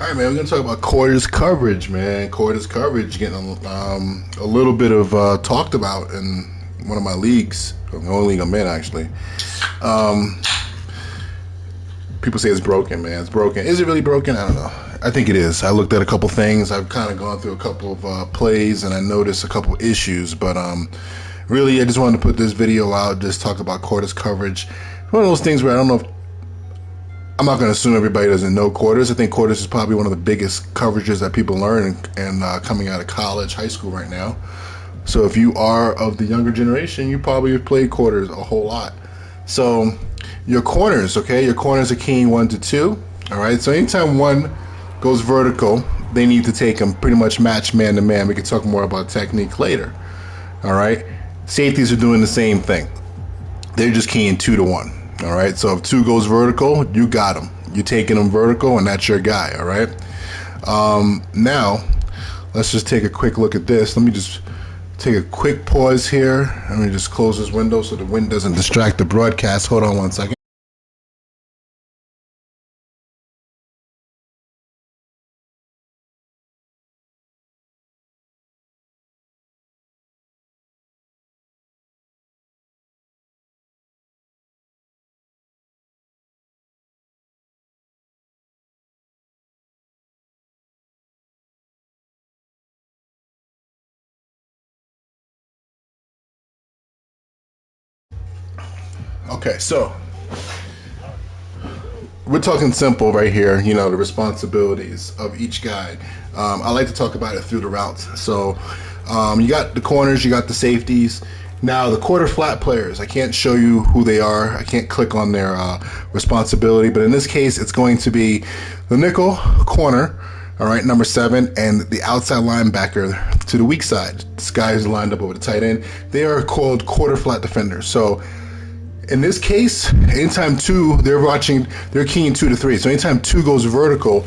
All right, man. We're gonna talk about quarters coverage, man. Quarters coverage getting a little bit of talked about in one of my leagues, the only league I'm in, actually. Um, People say it's broken, man. It's broken. Is it really broken? I don't know. I think it is. I looked at a couple things. I've kind of gone through a couple of plays, and I noticed a couple issues. But really, I just wanted to put this video out, just talk about quarters coverage. One of those things where I don't know if I'm not going to assume everybody doesn't know quarters. I think quarters is probably one of the biggest coverages that people learn and coming out of college, high school right now. So if you are of the younger generation, you probably have played quarters a whole lot. So your corners, okay, your corners are keying 1 to 2. All right, so anytime one goes vertical, they need to take them pretty much match man to man. We can talk more about technique later. All right, safeties are doing the same thing. They're just keying 2 to 1. All right, so if 2 goes vertical, you got him. You're taking him vertical, and that's your guy. All right. Now, let's just take a quick look at this. Let me just take a quick pause here. Let me just close this window so the wind doesn't distract the broadcast. Hold on one second. Okay, so we're talking simple right here, you know, the responsibilities of each guy. I like to talk about it through the routes. So you got the corners, you got the safeties. Now the quarter flat players, I can't show you who they are. I can't click on their responsibility, but in this case, it's going to be the nickel corner, all right, number 7, and the outside linebacker to the weak side. This guy is lined up over the tight end. They are called quarter flat defenders. So in this case, anytime 2, they're keying 2 to 3. So anytime 2 goes vertical,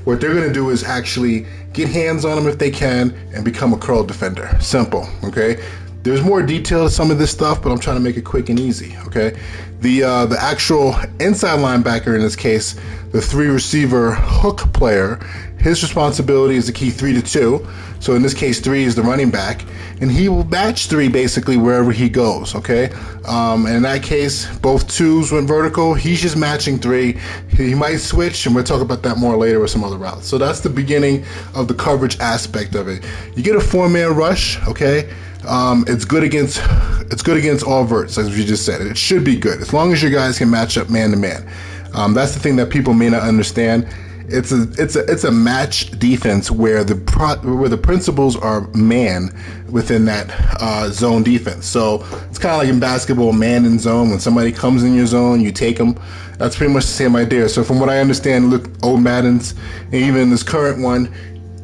what they're going to do is actually get hands on them if they can and become a curl defender. Simple, okay? There's more detail to some of this stuff, but I'm trying to make it quick and easy, okay? The actual inside linebacker in this case, the 3 receiver hook player, his responsibility is to key 3 to 2. So in this case, 3 is the running back, and he will match 3 basically wherever he goes, okay? And in that case, both 2s went vertical. He's just matching 3. He might switch, and we'll talk about that more later with some other routes. So that's the beginning of the coverage aspect of it. You get a 4-man rush, okay? It's good against all verts, as you just said. It should be good as long as your guys can match up man to man. That's the thing that people may not understand. It's a match defense where the principles are man within that zone defense. So it's kind of like in basketball, man in zone. When somebody comes in your zone, you take them. That's pretty much the same idea. So from what I understand, look, old Maddens, and even this current one,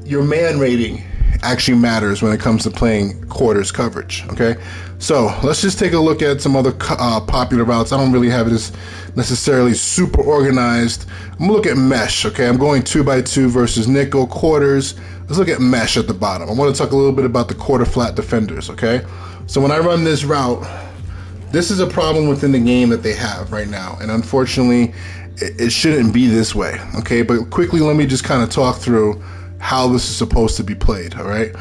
your man rating actually matters when it comes to playing quarters coverage, okay? So let's just take a look at some other popular routes. I don't really have this necessarily super organized. I'm gonna look at mesh, okay? I'm going 2 by 2 versus nickel quarters. Let's look at mesh at the bottom. I want to talk a little bit about the quarter flat defenders, okay? So when I run this route, this is a problem within the game that they have right now, and unfortunately, it shouldn't be this way, okay? But quickly, let me just kind of talk through how this is supposed to be played, all right?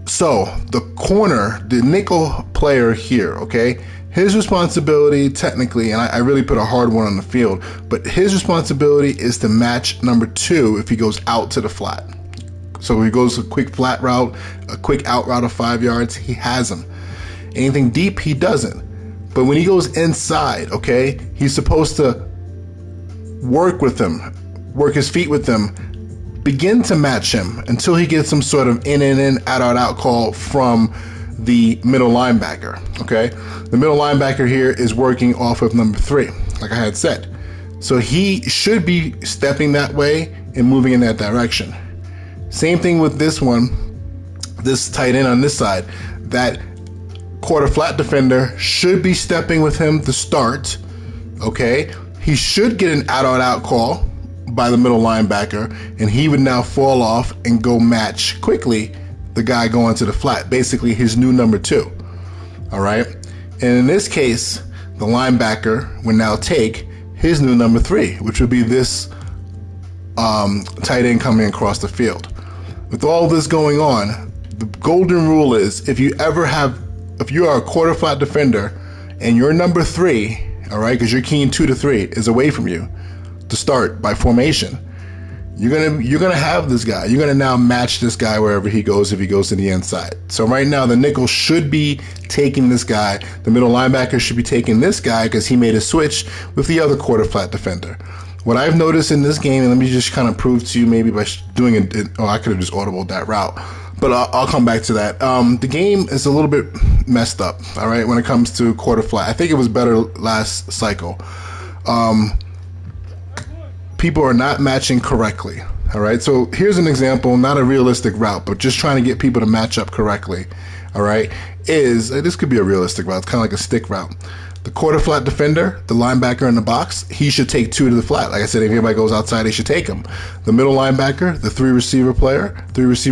So the corner, the nickel player here, okay, his responsibility technically, and I really put a hard one on the field, but his responsibility is to match number 2 if he goes out to the flat. So if he goes a quick flat route, a quick out route of 5 yards, he has him. Anything deep, he doesn't. But when he goes inside, okay, he's supposed to work with him, work his feet with him, begin to match him until he gets some sort of in, out call from the middle linebacker, okay? The middle linebacker here is working off of number 3, like I had said. So he should be stepping that way and moving in that direction. Same thing with this one, this tight end on this side. That quarter flat defender should be stepping with him to start, okay? He should get an out call by the middle linebacker, and he would now fall off and go match quickly the guy going to the flat, basically his new number 2. All right, and in this case, the linebacker would now take his new number 3, which would be this tight end coming across the field. With all this going on, the golden rule is if you are a quarter flat defender and your number 3, all right, because your keying 2 to 3 is away from you to start by formation, you're gonna have this guy. You're gonna now match this guy wherever he goes if he goes to the inside. So right now the nickel should be taking this guy. The middle linebacker should be taking this guy because he made a switch with the other quarter flat defender. What I've noticed in this game, and let me just kind of prove to you maybe by doing it. Oh, I could have just audibled that route, but I'll come back to that. The game is a little bit messed up, all right, when it comes to quarter flat. I think it was better last cycle. People are not matching correctly, all right? So here's an example, not a realistic route, but just trying to get people to match up correctly, all right, this could be a realistic route. It's kind of like a stick route. The quarter flat defender, the linebacker in the box, he should take 2 to the flat. Like I said, if anybody goes outside, they should take him. The middle linebacker, the 3 receiver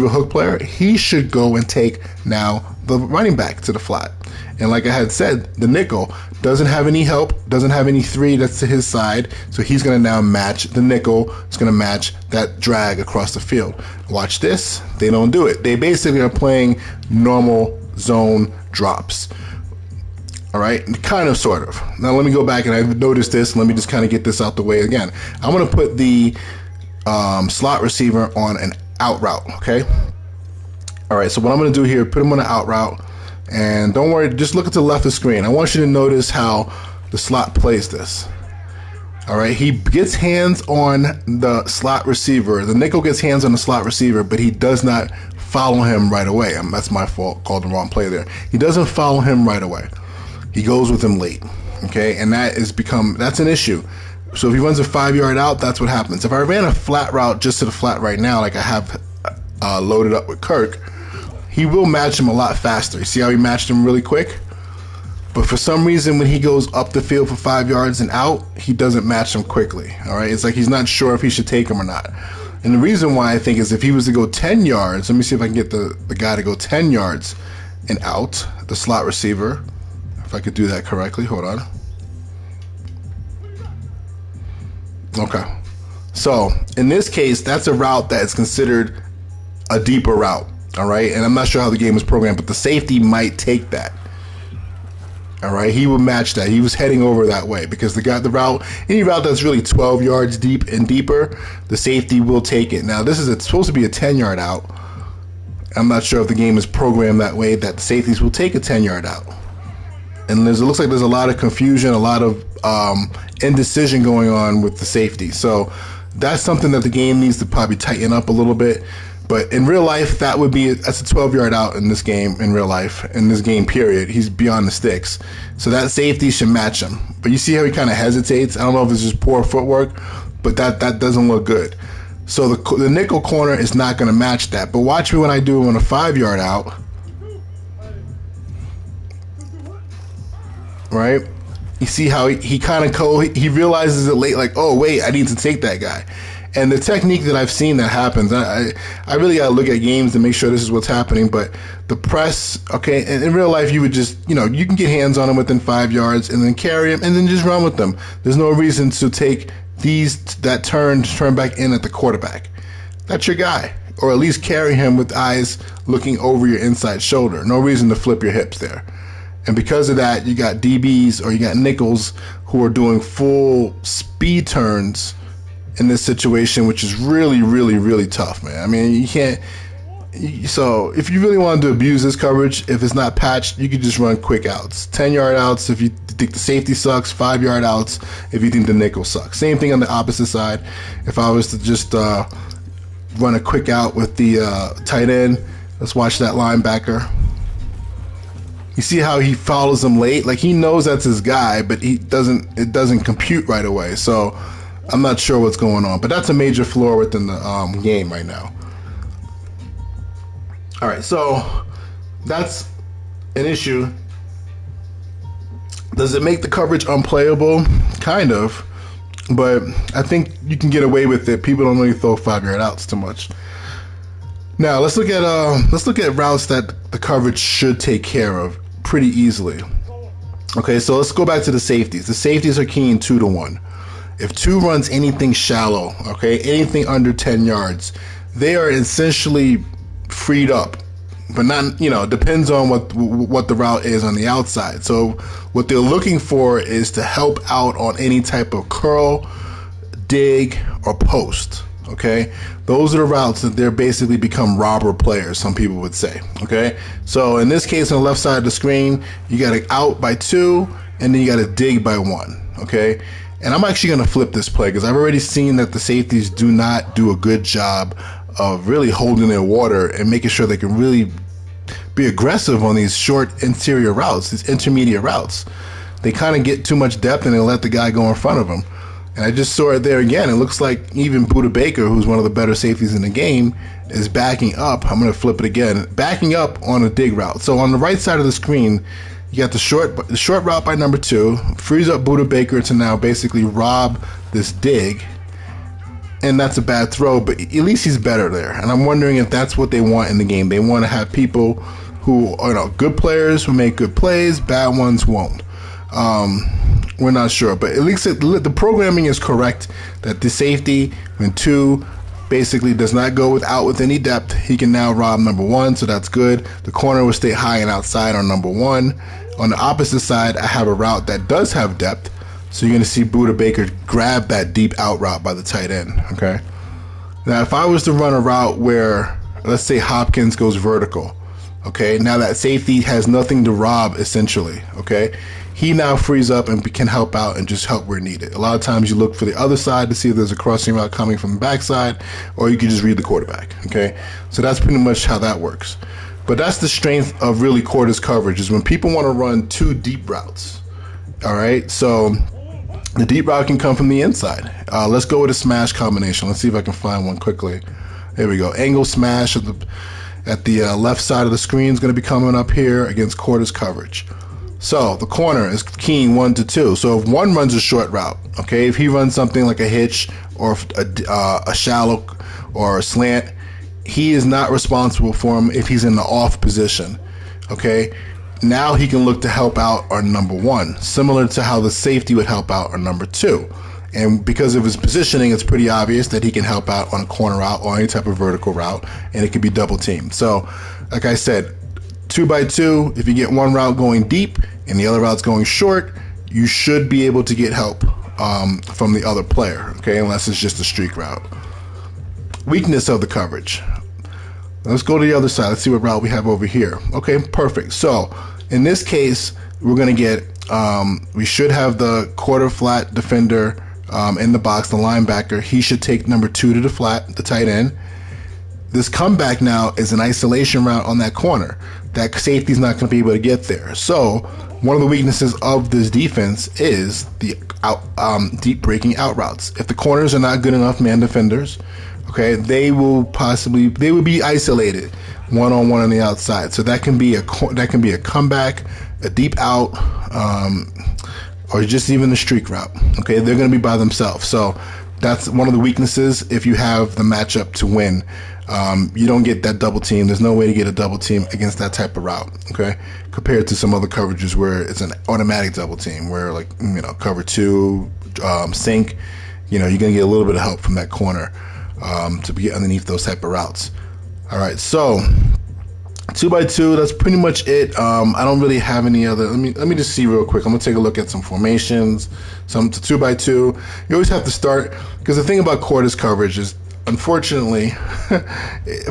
hook player, he should go and take now the running back to the flat. And like I had said, the nickel doesn't have any help, doesn't have any 3 that's to his side, so he's going to now match the nickel. It's going to match that drag across the field. Watch this. They don't do it. They basically are playing normal zone drops. All right, kind of, sort of. Now let me go back, and I've noticed this. Let me just kind of get this out the way again. I'm going to put the slot receiver on an out route, okay? All right, so what I'm going to do here, put him on an out route, and don't worry, just look at the left of the screen. I want you to notice how the slot plays this. All right, he gets hands on the slot receiver. The nickel gets hands on the slot receiver, but he does not follow him right away. That's my fault, called the wrong play there. He doesn't follow him right away. He goes with him late, okay? And that's an issue. So if he runs a 5-yard out, that's what happens. If I ran a flat route just to the flat right now, like I have loaded up with Kirk, he will match him a lot faster. You see how he matched him really quick? But for some reason, when he goes up the field for 5 yards and out, he doesn't match him quickly, all right? It's like he's not sure if he should take him or not. And the reason why I think is if he was to go 10 yards, let me see if I can get the guy to go 10 yards and out, the slot receiver. If I could do that correctly, hold on. Okay. So in this case, that's a route that is considered a deeper route, all right? And I'm not sure how the game is programmed, but the safety might take that. All right, he would match that. He was heading over that way because the route, any route that's really 12 yards deep and deeper, the safety will take it. Now, this is supposed to be a 10-yard out. I'm not sure if the game is programmed that way that the safeties will take a 10-yard out. And it looks like there's a lot of confusion, a lot of indecision going on with the safety. So that's something that the game needs to probably tighten up a little bit. But in real life, that's a 12-yard out in this game, in real life, in this game period. He's beyond the sticks. So that safety should match him. But you see how he kind of hesitates? I don't know if it's just poor footwork, but that doesn't look good. So the nickel corner is not going to match that. But watch me when I do it on a 5-yard out. Right? You see how he realizes it late, like, oh, wait, I need to take that guy. And the technique that I've seen that happens, I really got to look at games to make sure this is what's happening. But the press, okay, in real life, you would just, you can get hands on him within 5 yards and then carry him and then just run with them. There's no reason to take that turn to turn back in at the quarterback. That's your guy. Or at least carry him with eyes looking over your inside shoulder. No reason to flip your hips there. And because of that, you got DBs or you got nickels who are doing full speed turns in this situation, which is really, really, really tough, man. I mean, you can't. So if you really wanted to abuse this coverage, if it's not patched, you could just run quick outs. 10-yard outs if you think the safety sucks, 5-yard outs if you think the nickel sucks. Same thing on the opposite side. If I was to just run a quick out with the tight end, let's watch that linebacker. You see how he follows him late? Like, he knows that's his guy, but it doesn't compute right away. So I'm not sure what's going on, but that's a major flaw within the game right now. All right, so that's an issue. Does it make the coverage unplayable? Kind of, but I think you can get away with it. People don't really throw 5-yard outs too much. Now let's look at routes that the coverage should take care of pretty easily. Okay, so let's go back to the safeties. The safeties are keying 2 to 1. If 2 runs anything shallow, okay, anything under 10 yards, they are essentially freed up. But not, depends on what the route is on the outside. So what they're looking for is to help out on any type of curl, dig, or post. Okay, those are the routes that they're basically become robber players, some people would say. Okay, so in this case, on the left side of the screen, you got to out by 2, and then you got to dig by 1. Okay, and I'm actually going to flip this play because I've already seen that the safeties do not do a good job of really holding their water and making sure they can really be aggressive on these short interior routes, these intermediate routes. They kind of get too much depth and they let the guy go in front of them. And I just saw it there again. It looks like even Buda Baker, who's one of the better safeties in the game, is backing up. I'm going to flip it again. Backing up on a dig route. So on the right side of the screen, you got the short route by number 2. Frees up Buda Baker to now basically rob this dig. And that's a bad throw, but at least he's better there. And I'm wondering if that's what they want in the game. They want to have people who are good players who make good plays, bad ones won't. We're not sure, but at least the programming is correct that the safety, when 2 basically does not go with any depth, he can now rob number 1, so that's good. The corner will stay high and outside on number 1. On the opposite side, I have a route that does have depth. So you're going to see Buda Baker grab that deep out route by the tight end, okay? Now, if I was to run a route where, let's say Hopkins goes vertical, okay? Now that safety has nothing to rob, essentially, okay? He now frees up and can help out and just help where needed. A lot of times you look for the other side to see if there's a crossing route coming from the backside, or you can just read the quarterback, okay? So that's pretty much how that works. But that's the strength of really quarters coverage, is when people want to run 2 deep routes, all right? So the deep route can come from the inside. Let's go with a smash combination. Let's see if I can find one quickly. There we go. Angle smash at the left side of the screen is going to be coming up here against quarters coverage. So the corner is keying 1 to 2. So if 1 runs a short route, okay, if he runs something like a hitch or a shallow or a slant, he is not responsible for him if he's in the off position, okay? Now he can look to help out on number 1, similar to how the safety would help out on number 2. And because of his positioning, it's pretty obvious that he can help out on a corner route or any type of vertical route, and it could be double teamed. So, like I said, 2 by 2, if you get one route going deep and the other route's going short, you should be able to get help from the other player, okay, unless it's just a streak route. Weakness of the coverage. Let's go to the other side. Let's see what route we have over here. Okay, perfect. So in this case, we're going to get, we should have the quarter flat defender in the box, the linebacker. He should take number 2 to the flat, the tight end. This comeback now is an isolation route on that corner. That safety's not going to be able to get there. So one of the weaknesses of this defense is the deep breaking out routes. If the corners are not good enough man defenders, okay, they will be isolated one-on-one on the outside. So that can be a comeback, a deep out, or just even a streak route. Okay, they're going to be by themselves. So that's one of the weaknesses if you have the matchup to win. You don't get that double team. There's no way to get a double team against that type of route, okay? Compared to some other coverages where it's an automatic double team, where like, cover 2, sync, you're going to get a little bit of help from that corner to get underneath those type of routes. All right, so 2 by 2, that's pretty much it. I don't really have any other. Let me just see real quick. I'm gonna take a look at some formations, some 2 by 2. You always have to start, because the thing about quarters coverage is, unfortunately,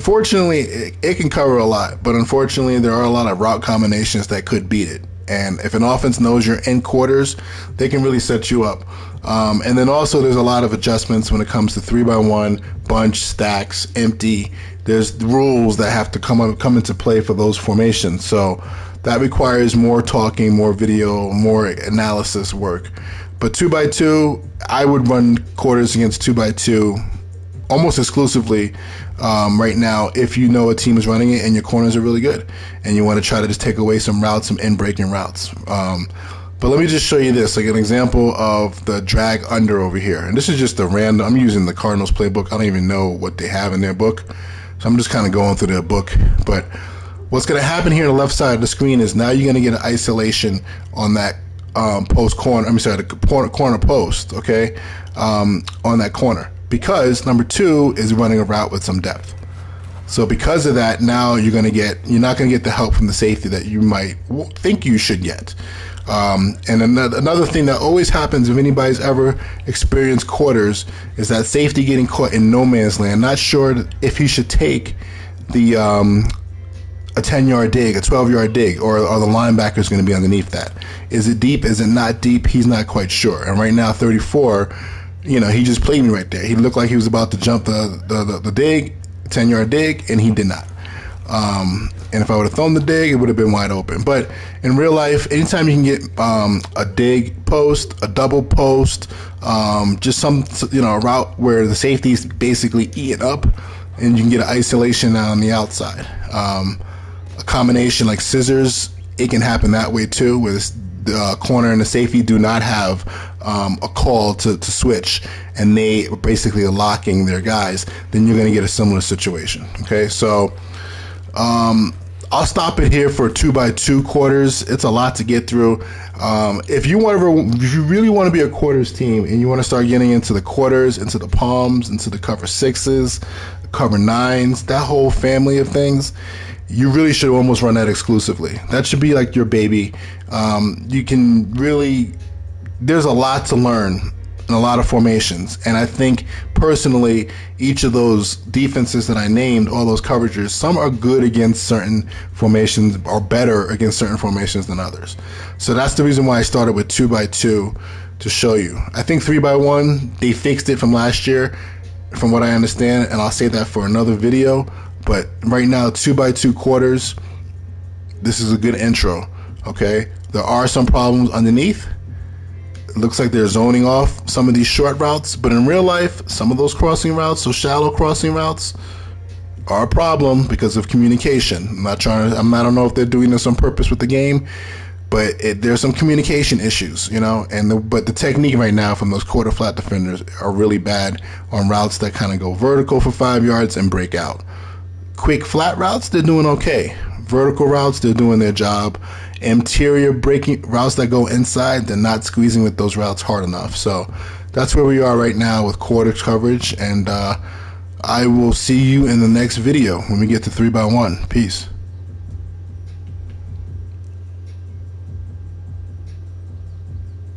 fortunately, it can cover a lot, but unfortunately, there are a lot of route combinations that could beat it. And if an offense knows you're in quarters, they can really set you up. And then also there's a lot of adjustments when it comes to 3 by 1, bunch, stacks, empty. There's rules that have to come into play for those formations. So that requires more talking, more video, more analysis work. But 2 by 2, I would run quarters against 2 by 2 almost exclusively right now if you know a team is running it and your corners are really good and you want to try to just take away some routes, some in-breaking routes. But let me just show you this, like an example of the drag under over here. And this is just a random, I'm using the Cardinals playbook. I don't even know what they have in their book. So I'm just kind of going through their book. But what's going to happen here on the left side of the screen is now you're going to get an isolation on that post corner. I'm sorry, the corner post. Okay, on that corner, because number 2 is running a route with some depth. So because of that, now you're not gonna get the help from the safety that you might think you should get. And another thing that always happens if anybody's ever experienced quarters is that safety getting caught in no man's land. Not sure if he should take the a 10-yard dig, a 12-yard dig, or the linebacker's going to be underneath that. Is it deep? Is it not deep? He's not quite sure. And right now, 34, he just played me right there. He looked like he was about to jump the dig, 10-yard dig, and he did not. And if I would have thrown the dig, it would have been wide open. But in real life, anytime you can get a dig post, a double post, just some a route where the safety's basically eaten up, and you can get an isolation on the outside. A combination like scissors, it can happen that way too, where the corner and the safety do not have a call to switch, and they basically are locking their guys. Then you're going to get a similar situation. Okay, so I'll stop it here for 2x2 quarters. It's a lot to get through. If you really want to be a quarters team and you want to start getting into the quarters, into the palms, into the cover 6s, cover 9s, that whole family of things, you really should almost run that exclusively. That should be like your baby. You can really, there's a lot to learn in a lot of formations, and I think personally each of those defenses that I named, all those coverages, some are good against certain formations or better against certain formations than others. So that's the reason why I started with 2x2 to show you. I think 3x1, they fixed it from last year from what I understand, and I'll save that for another video. But right now, 2x2 quarters, this is a good intro. Okay, there are some problems underneath. It looks like they're zoning off some of these short routes, but in real life, some of those crossing routes, so shallow crossing routes, are a problem because of communication. I don't know if they're doing this on purpose with the game, but there's some communication issues, but the technique right now from those quarter flat defenders are really bad on routes that kind of go vertical for 5 yards and break out. Quick flat routes, they're doing okay. Vertical routes, they're doing their job. Interior breaking routes that go inside, they're not squeezing with those routes hard enough. So that's where we are right now with quarter coverage, and I will see you in the next video when we get to 3x1. Peace.